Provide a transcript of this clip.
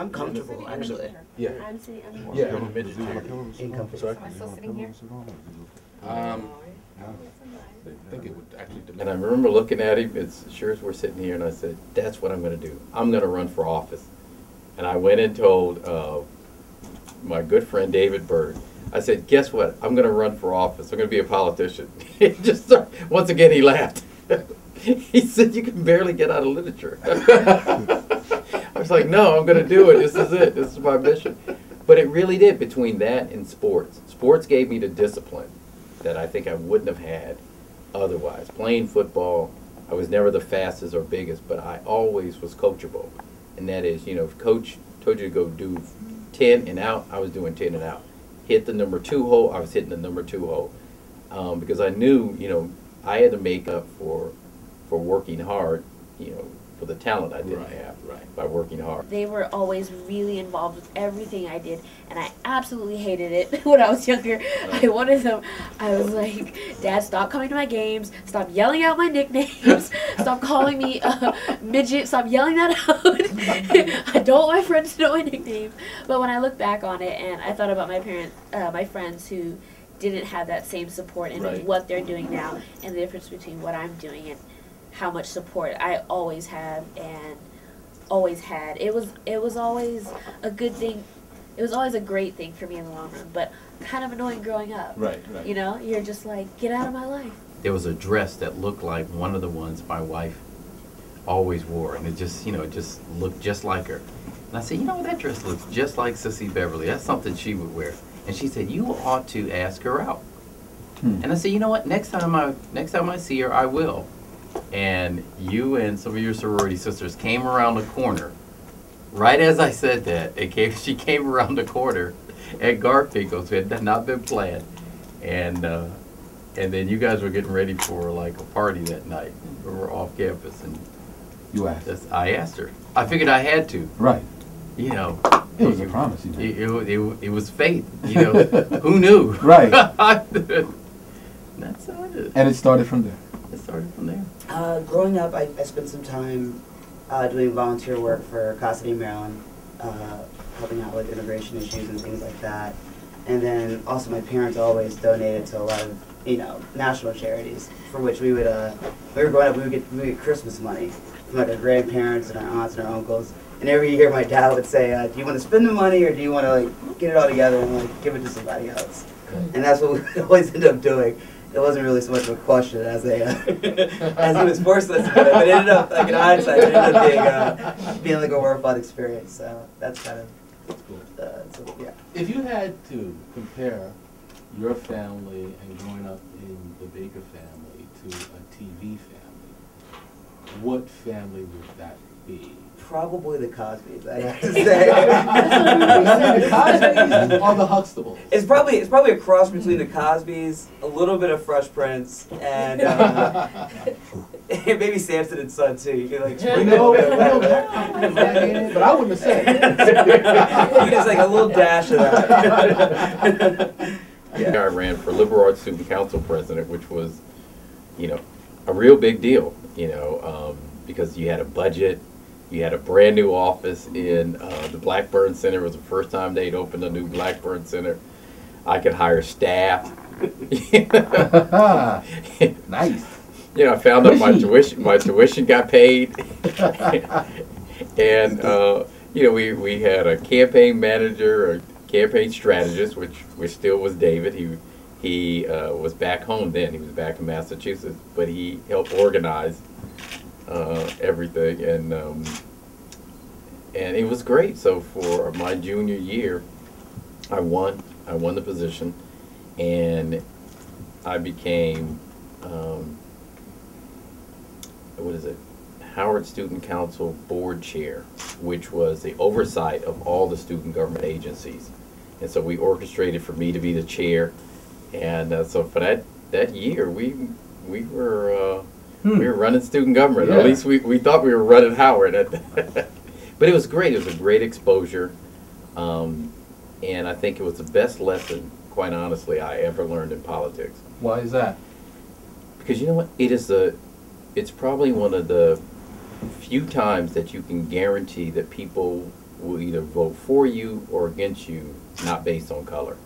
I'm comfortable, actually. Yeah. I'm sitting. Yeah. Income. Sorry? Am I still sitting here? I think it would actually depend. And I remember looking at him, as sure as we're sitting here, and I said, that's what I'm going to do. I'm going to run for office. And I went and told my good friend David Byrd, I said, guess what? I'm going to run for office. I'm going to be a politician. Once again, he laughed. He said, you can barely get out of literature. I was like, no, I'm going to do it. This is it. This is my mission. But it really did, between that and sports. Sports gave me the discipline that I think I wouldn't have had otherwise. Playing football, I was never the fastest or biggest, but I always was coachable. And that is, you know, if coach told you to go do 10 and out, I was doing 10 and out. Hit the number 2 hole, I was hitting the number 2 hole. Because I knew, you know, I had to make up for working hard, you know, for the talent I didn't have by working hard. They were always really involved with everything I did, and I absolutely hated it when I was younger. I wanted them. I was like, Dad, stop coming to my games. Stop yelling out my nicknames. Stop calling me midget. Stop yelling that out. I don't want my friends to know my nicknames. But when I look back on it, and I thought about my parents, my friends who didn't have that same support, and what they're doing now, and the difference between what I'm doing and how much support I always have and always had. It was always a good thing. It was always a great thing for me in the long run, but kind of annoying growing up. Right. You know, you're just like, get out of my life. There was a dress that looked like one of the ones my wife always wore, and it just, you know, it just looked just like her. And I said, you know, that dress looks just like Sissy Beverly. That's something she would wear. And she said, you ought to ask her out. And I said, you know what? Next time I see her, I will. And you and some of your sorority sisters came around the corner. Right as I said that, she came around the corner at Garfinkel's. It had not been planned. And then you guys were getting ready for like a party that night. We were off campus. And you asked? I asked her. I figured I had to. Right. You know. It was a promise you made. It was fate. You know. Who knew? Right. That's how it is. And it started from there. It started from there. Growing up, I spent some time doing volunteer work for Casa de Maryland, helping out with immigration issues and things like that. And then also my parents always donated to a lot of, you know, national charities, for which we would, we were growing up, we would get Christmas money from like our grandparents and our aunts and our uncles. And every year my dad would say, do you want to spend the money or do you want to like get it all together and like give it to somebody else? And that's what we would always end up doing. It wasn't really so much of a question as a as he was forced us to do it, but it ended up, like in hindsight, it ended up being like a more fun experience. So that's kind of so, yeah. If you had to compare your family and growing up in the Baker family to a TV family, what family would that be? Probably the Cosbys, I have to say. The Cosbys or the Huxtables? It's probably a cross between the Cosbys, a little bit of Fresh Prince, and maybe Samson and Son too. You can like but I wouldn't have said it. You just like a little dash of that. Yeah. I ran for Liberal Arts Student Council president, which was, you know, a real big deal, you know, because you had a budget. You had a brand new office in the Blackburn Center. It was the first time they'd opened a new Blackburn Center. I could hire staff. Nice. You know, I found out my tuition got paid. And, you know, we had a campaign manager, a campaign strategist, which still was David. He was back home then. He was back in Massachusetts, but he helped organize everything, and it was great. So for my junior year, I won the position, and I became Howard Student Council Board Chair, which was the oversight of all the student government agencies. And so we orchestrated for me to be the chair, and so for that year we were running student government. Yeah. At least we thought we were running Howard at that. But it was great. It was a great exposure. And I think it was the best lesson, quite honestly, I ever learned in politics. Why is that? Because you know what? It's probably one of the few times that you can guarantee that people will either vote for you or against you, not based on color.